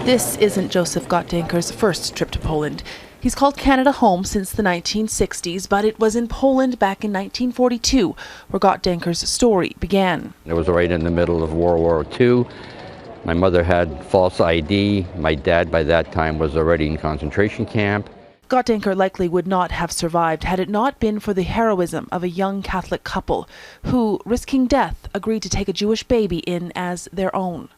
This isn't Joseph Gottdenker's first trip to Poland. He's called Canada home since the 1960s, but it was in Poland back in 1942 where Gottdenker's story began. It was right in the middle of World War II. My mother had false ID. My dad, by that time, was already in concentration camp. Gottdenker likely would not have survived had it not been for the heroism of a young Catholic couple who, risking death, agreed to take a Jewish baby in as their own.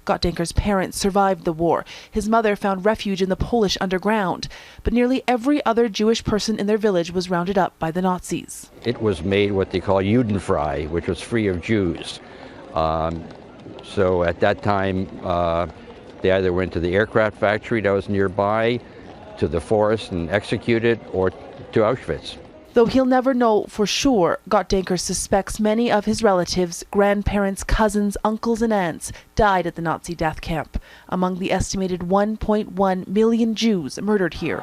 Gottdenker's parents survived the war. His mother found refuge in the Polish underground, but nearly every other Jewish person in their village was rounded up by the Nazis. It was made what they call Judenfrei, which was free of Jews. So at that time, they either went to the aircraft factory that was nearby, to the forest and executed, or to Auschwitz. Though he'll never know for sure, Gottdenker suspects many of his relatives, grandparents, cousins, uncles and aunts died at the Nazi death camp, among the estimated 1.1 million Jews murdered here.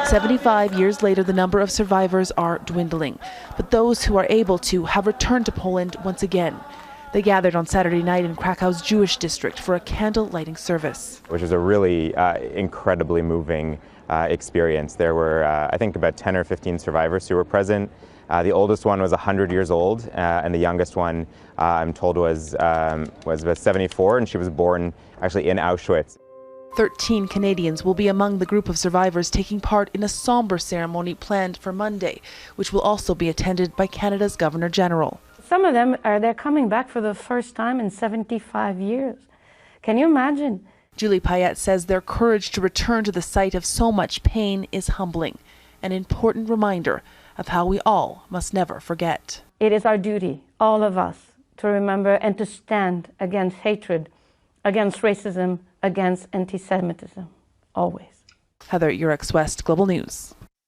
75 years later, the number of survivors are dwindling, but those who are able to have returned to Poland once again. They gathered on Saturday night in Krakow's Jewish district for a candle lighting service. Which was a really incredibly moving experience. There were, I think, about 10 or 15 survivors who were present. The oldest one was 100 years old, and the youngest one, I'm told, was about 74, and she was born actually in Auschwitz. 13 Canadians will be among the group of survivors taking part in a somber ceremony planned for Monday, which will also be attended by Canada's Governor General. Some of them they're coming back for the first time in 75 years. Can you imagine? Julie Payette says their courage to return to the site of so much pain is humbling, an important reminder of how we all must never forget. It is our duty, all of us, to remember and to stand against hatred, against racism, against anti-Semitism, always. Heather, Yourex-West, Global News.